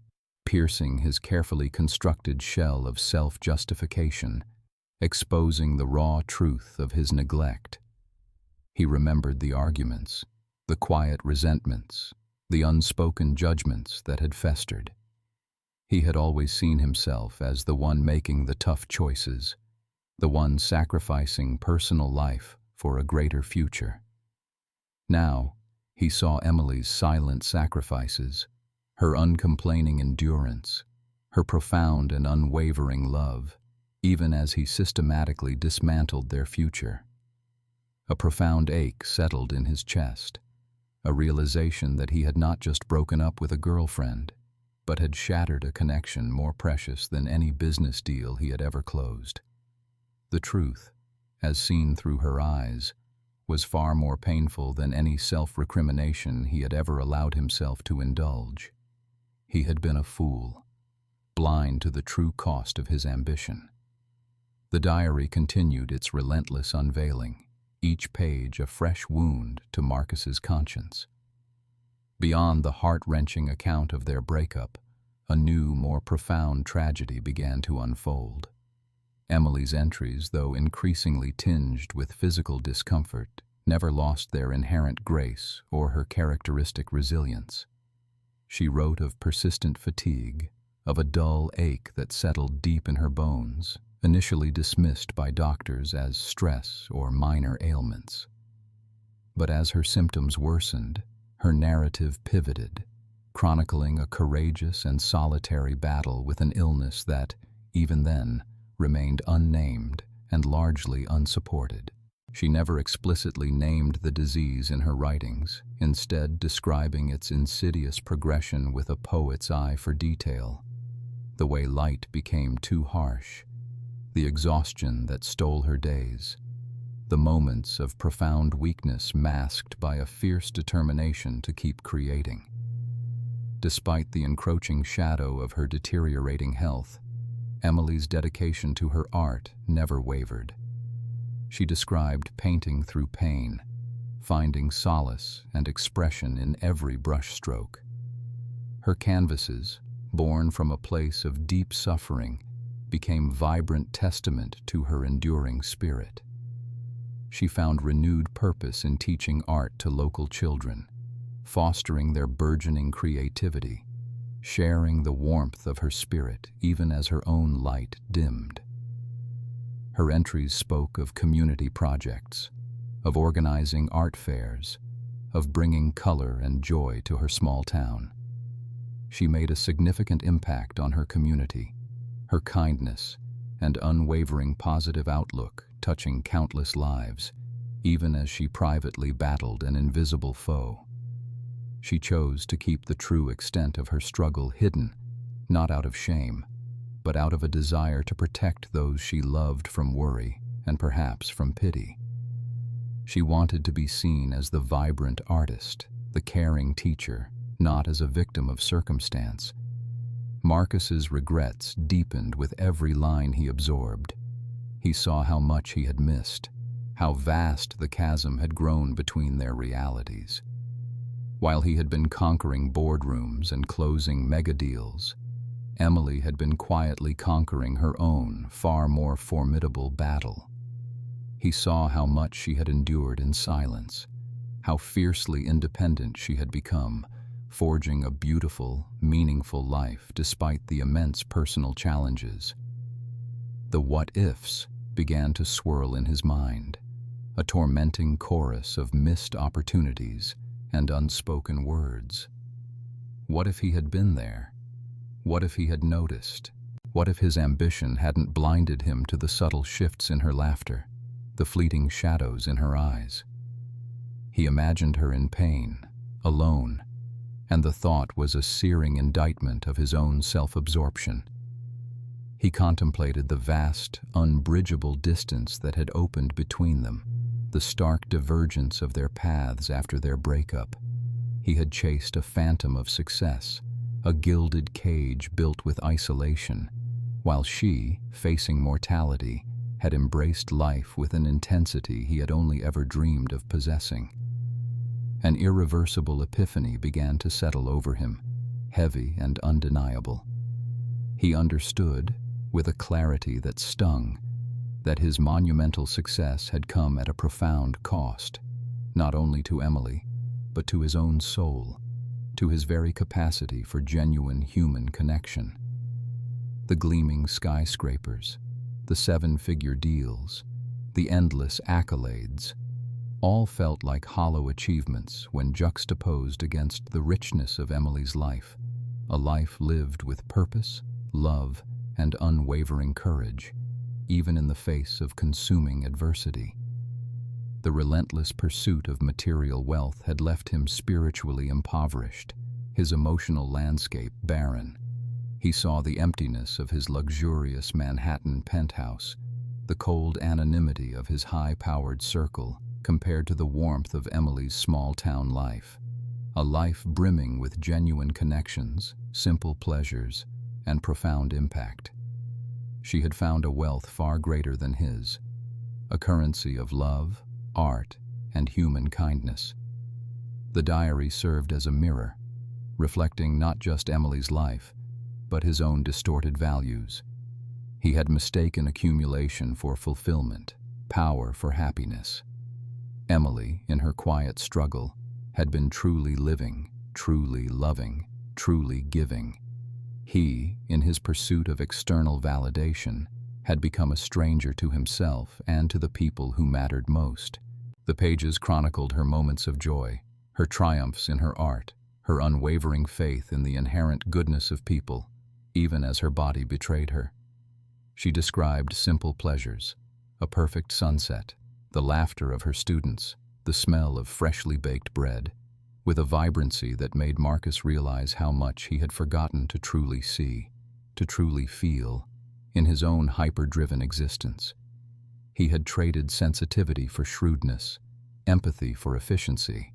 piercing his carefully constructed shell of self-justification, exposing the raw truth of his neglect. He remembered the arguments, the quiet resentments, the unspoken judgments that had festered. He had always seen himself as the one making the tough choices, the one sacrificing personal life for a greater future. Now, he saw Emily's silent sacrifices, her uncomplaining endurance, her profound and unwavering love, even as he systematically dismantled their future. A profound ache settled in his chest, a realization that he had not just broken up with a girlfriend, but had shattered a connection more precious than any business deal he had ever closed. The truth, as seen through her eyes, was far more painful than any self-recrimination he had ever allowed himself to indulge. He had been a fool, blind to the true cost of his ambition. The diary continued its relentless unveiling, each page a fresh wound to Marcus's conscience. Beyond the heart-wrenching account of their breakup, a new, more profound tragedy began to unfold. Emily's entries, though increasingly tinged with physical discomfort, never lost their inherent grace or her characteristic resilience. She wrote of persistent fatigue, of a dull ache that settled deep in her bones, initially dismissed by doctors as stress or minor ailments. But as her symptoms worsened, her narrative pivoted, chronicling a courageous and solitary battle with an illness that, even then, remained unnamed and largely unsupported. She never explicitly named the disease in her writings, instead describing its insidious progression with a poet's eye for detail. The way light became too harsh, the exhaustion that stole her days, the moments of profound weakness masked by a fierce determination to keep creating. Despite the encroaching shadow of her deteriorating health, Emily's dedication to her art never wavered. She described painting through pain, finding solace and expression in every brushstroke. Her canvases, born from a place of deep suffering, became vibrant testament to her enduring spirit. She found renewed purpose in teaching art to local children, fostering their burgeoning creativity, sharing the warmth of her spirit even as her own light dimmed. Her entries spoke of community projects, of organizing art fairs, of bringing color and joy to her small town. She made a significant impact on her community, her kindness and unwavering positive outlook touching countless lives, even as she privately battled an invisible foe. She chose to keep the true extent of her struggle hidden, not out of shame, but out of a desire to protect those she loved from worry and perhaps from pity. She wanted to be seen as the vibrant artist, the caring teacher, not as a victim of circumstance. Marcus's regrets deepened with every line he absorbed. He saw how much he had missed, how vast the chasm had grown between their realities. While he had been conquering boardrooms and closing mega deals, Emily had been quietly conquering her own, far more formidable battle. He saw how much she had endured in silence, how fiercely independent she had become, forging a beautiful, meaningful life despite the immense personal challenges. The what-ifs began to swirl in his mind, a tormenting chorus of missed opportunities and unspoken words. What if he had been there? What if he had noticed? What if his ambition hadn't blinded him to the subtle shifts in her laughter, the fleeting shadows in her eyes? He imagined her in pain, alone, and the thought was a searing indictment of his own self-absorption. He contemplated the vast, unbridgeable distance that had opened between them, the stark divergence of their paths after their breakup. He had chased a phantom of success, a gilded cage built with isolation, while she, facing mortality, had embraced life with an intensity he had only ever dreamed of possessing. An irreversible epiphany began to settle over him, heavy and undeniable. He understood, with a clarity that stung, that his monumental success had come at a profound cost, not only to Emily, but to his own soul, to his very capacity for genuine human connection. The gleaming skyscrapers, the seven-figure deals, the endless accolades, all felt like hollow achievements when juxtaposed against the richness of Emily's life, a life lived with purpose, love, and unwavering courage, even in the face of consuming adversity. The relentless pursuit of material wealth had left him spiritually impoverished, his emotional landscape barren. He saw the emptiness of his luxurious Manhattan penthouse, the cold anonymity of his high-powered circle compared to the warmth of Emily's small-town life, a life brimming with genuine connections, simple pleasures, and profound impact. She had found a wealth far greater than his, a currency of love, art, and human kindness. The diary served as a mirror, reflecting not just Emily's life, but his own distorted values. He had mistaken accumulation for fulfillment, power for happiness. Emily, in her quiet struggle, had been truly living, truly loving, truly giving. He, in his pursuit of external validation, had become a stranger to himself and to the people who mattered most. The pages chronicled her moments of joy, her triumphs in her art, her unwavering faith in the inherent goodness of people, even as her body betrayed her. She described simple pleasures, a perfect sunset, the laughter of her students, the smell of freshly baked bread, with a vibrancy that made Marcus realize how much he had forgotten to truly see, to truly feel, in his own hyper-driven existence. He had traded sensitivity for shrewdness, empathy for efficiency.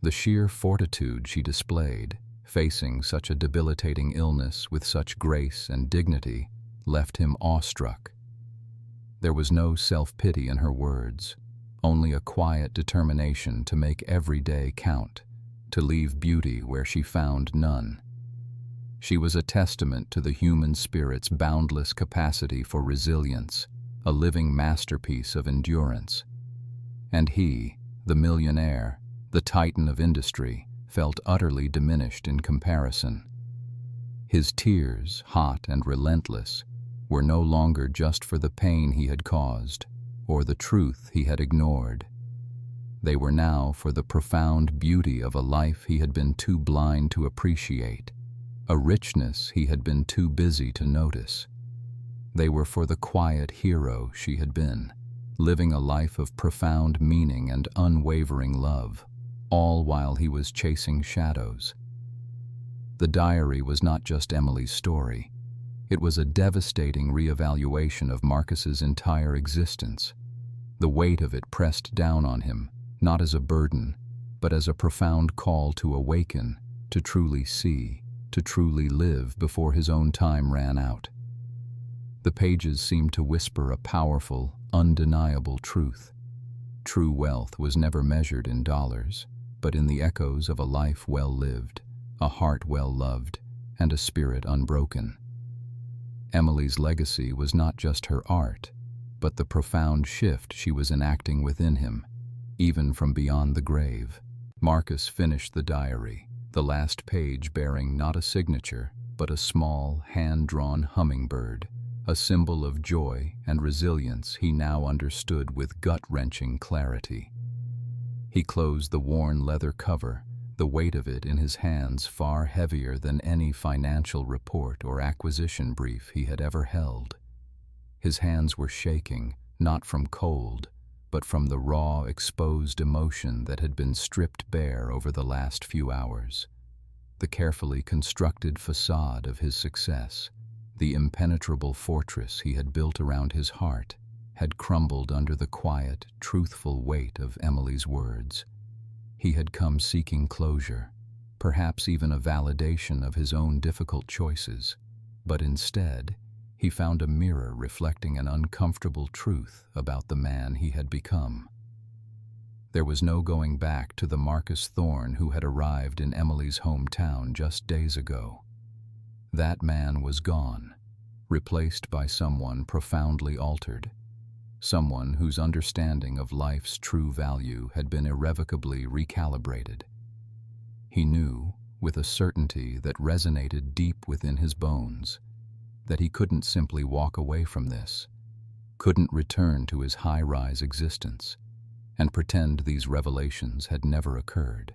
The sheer fortitude she displayed, facing such a debilitating illness with such grace and dignity, left him awestruck. There was no self-pity in her words, only a quiet determination to make every day count, to leave beauty where she found none, She was a testament to the human spirit's boundless capacity for resilience, a living masterpiece of endurance. And he, the millionaire, the titan of industry, felt utterly diminished in comparison. His tears, hot and relentless, were no longer just for the pain he had caused or the truth he had ignored. They were now for the profound beauty of a life he had been too blind to appreciate, a richness he had been too busy to notice. They were for the quiet hero she had been, living a life of profound meaning and unwavering love, all while he was chasing shadows. The diary was not just Emily's story. It was a devastating reevaluation of Marcus's entire existence. The weight of it pressed down on him, not as a burden, but as a profound call to awaken, to truly see, to truly live before his own time ran out. The pages seemed to whisper a powerful, undeniable truth. True wealth was never measured in dollars, but in the echoes of a life well lived, a heart well loved, and a spirit unbroken. Emily's legacy was not just her art, but the profound shift she was enacting within him, even from beyond the grave. Marcus finished the diary, the last page bearing not a signature, but a small, hand-drawn hummingbird, a symbol of joy and resilience he now understood with gut-wrenching clarity. He closed the worn leather cover, the weight of it in his hands far heavier than any financial report or acquisition brief he had ever held. His hands were shaking, not from cold, but from the raw, exposed emotion that had been stripped bare over the last few hours. The carefully constructed facade of his success, the impenetrable fortress he had built around his heart, had crumbled under the quiet, truthful weight of Emily's words. He had come seeking closure, perhaps even a validation of his own difficult choices, but instead, he found a mirror reflecting an uncomfortable truth about the man he had become. There was no going back to the Marcus Thorne who had arrived in Emily's hometown just days ago. That man was gone, replaced by someone profoundly altered, someone whose understanding of life's true value had been irrevocably recalibrated. He knew, with a certainty that resonated deep within his bones, that he couldn't simply walk away from this, couldn't return to his high-rise existence, and pretend these revelations had never occurred.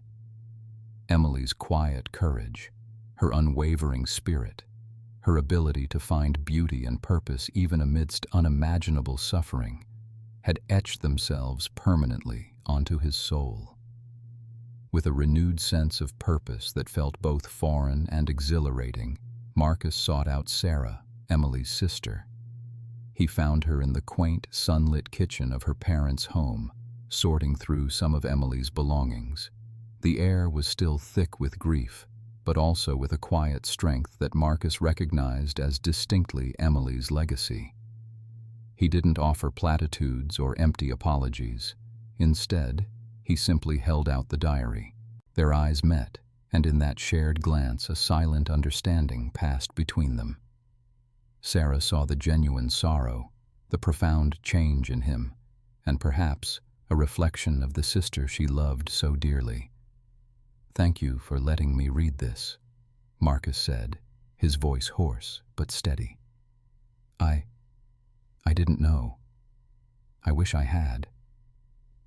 Emily's quiet courage, her unwavering spirit, her ability to find beauty and purpose even amidst unimaginable suffering, had etched themselves permanently onto his soul. With a renewed sense of purpose that felt both foreign and exhilarating, Marcus sought out Sarah, Emily's sister. He found her in the quaint, sunlit kitchen of her parents' home, sorting through some of Emily's belongings. The air was still thick with grief, but also with a quiet strength that Marcus recognized as distinctly Emily's legacy. He didn't offer platitudes or empty apologies. Instead, he simply held out the diary. Their eyes met, and in that shared glance a silent understanding passed between them. Sarah saw the genuine sorrow, the profound change in him, and perhaps a reflection of the sister she loved so dearly. "Thank you for letting me read this," Marcus said, his voice hoarse but steady. I didn't know. I wish I had."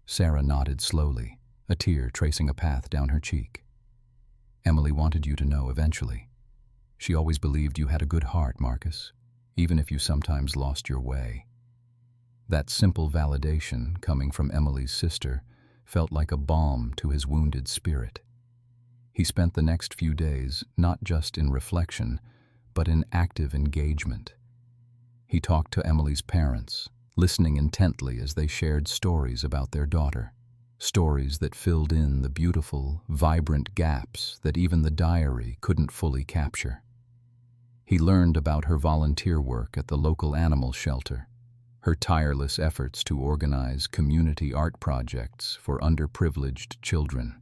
Sarah nodded slowly, a tear tracing a path down her cheek. "Emily wanted you to know eventually. She always believed you had a good heart, Marcus, even if you sometimes lost your way." That simple validation coming from Emily's sister felt like a balm to his wounded spirit. He spent the next few days not just in reflection, but in active engagement. He talked to Emily's parents, listening intently as they shared stories about their daughter, stories that filled in the beautiful, vibrant gaps that even the diary couldn't fully capture. He learned about her volunteer work at the local animal shelter, her tireless efforts to organize community art projects for underprivileged children,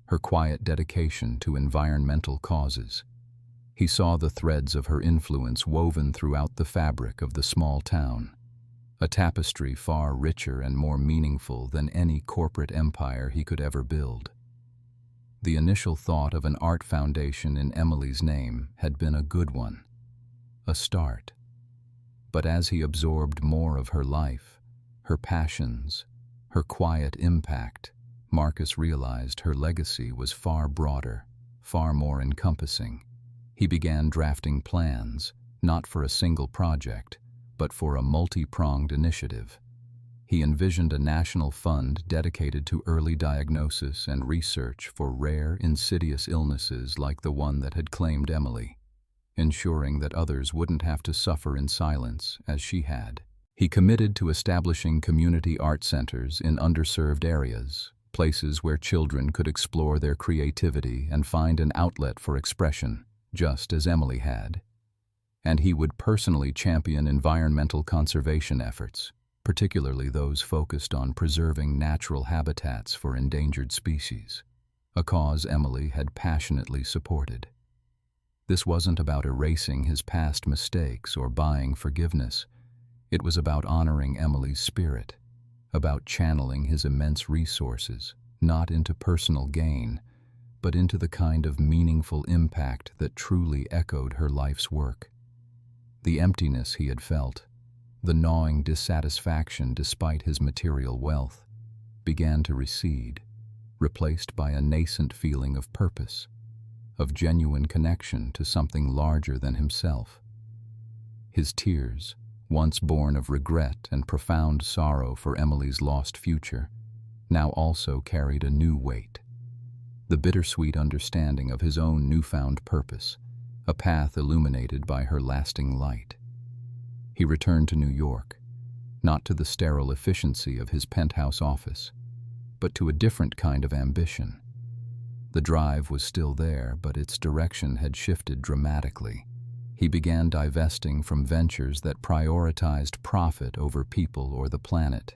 her quiet dedication to environmental causes. He saw the threads of her influence woven throughout the fabric of the small town, a tapestry far richer and more meaningful than any corporate empire he could ever build. The initial thought of an art foundation in Emily's name had been a good one, a start. But as he absorbed more of her life, her passions, her quiet impact, Marcus realized her legacy was far broader, far more encompassing. He began drafting plans, not for a single project, but for a multi-pronged initiative. He envisioned a national fund dedicated to early diagnosis and research for rare, insidious illnesses like the one that had claimed Emily, ensuring that others wouldn't have to suffer in silence as she had. He committed to establishing community art centers in underserved areas, places where children could explore their creativity and find an outlet for expression, just as Emily had. And he would personally champion environmental conservation efforts, particularly those focused on preserving natural habitats for endangered species, a cause Emily had passionately supported. This wasn't about erasing his past mistakes or buying forgiveness. It was about honoring Emily's spirit, about channeling his immense resources, not into personal gain, but into the kind of meaningful impact that truly echoed her life's work. The emptiness he had felt, the gnawing dissatisfaction despite his material wealth, began to recede, replaced by a nascent feeling of purpose, of genuine connection to something larger than himself. His tears, once born of regret and profound sorrow for Emily's lost future, now also carried a new weight. The bittersweet understanding of his own newfound purpose, a path illuminated by her lasting light. He returned to New York, not to the sterile efficiency of his penthouse office, but to a different kind of ambition. The drive was still there, but its direction had shifted dramatically. He began divesting from ventures that prioritized profit over people or the planet,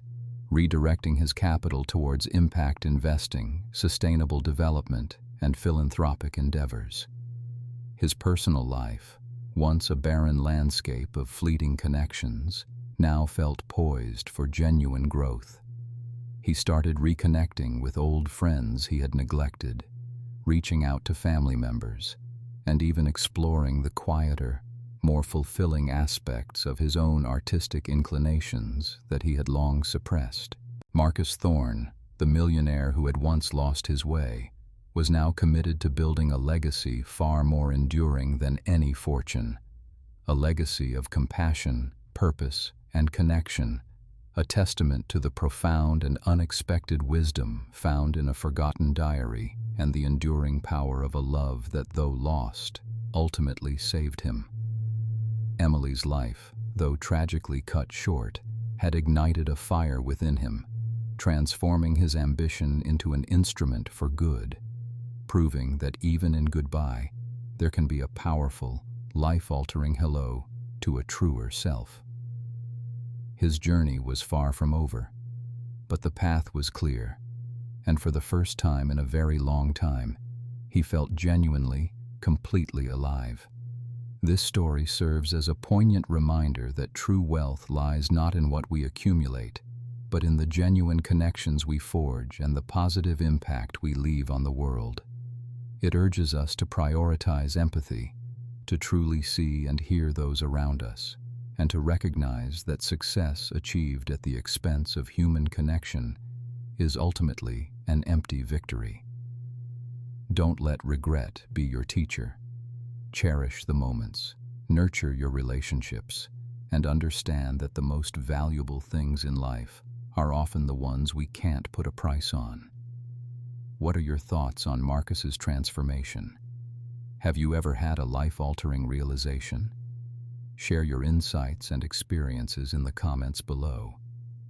redirecting his capital towards impact investing, sustainable development, and philanthropic endeavors. His personal life, once a barren landscape of fleeting connections, now felt poised for genuine growth. He started reconnecting with old friends he had neglected, reaching out to family members, and even exploring the quieter, more fulfilling aspects of his own artistic inclinations that he had long suppressed. Marcus Thorne, the millionaire who had once lost his way, was now committed to building a legacy far more enduring than any fortune, a legacy of compassion, purpose, and connection, a testament to the profound and unexpected wisdom found in a forgotten diary and the enduring power of a love that, though lost, ultimately saved him. Emily's life, though tragically cut short, had ignited a fire within him, transforming his ambition into an instrument for good, proving that even in goodbye, there can be a powerful, life-altering hello to a truer self. His journey was far from over, but the path was clear, and for the first time in a very long time, he felt genuinely, completely alive. This story serves as a poignant reminder that true wealth lies not in what we accumulate, but in the genuine connections we forge and the positive impact we leave on the world. It urges us to prioritize empathy, to truly see and hear those around us, and to recognize that success achieved at the expense of human connection is ultimately an empty victory. Don't let regret be your teacher. Cherish the moments, nurture your relationships, and understand that the most valuable things in life are often the ones we can't put a price on. What are your thoughts on Marcus's transformation? Have you ever had a life-altering realization? Share your insights and experiences in the comments below.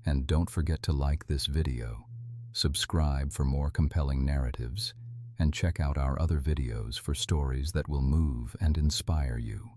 And don't forget to like this video, subscribe for more compelling narratives, and check out our other videos for stories that will move and inspire you.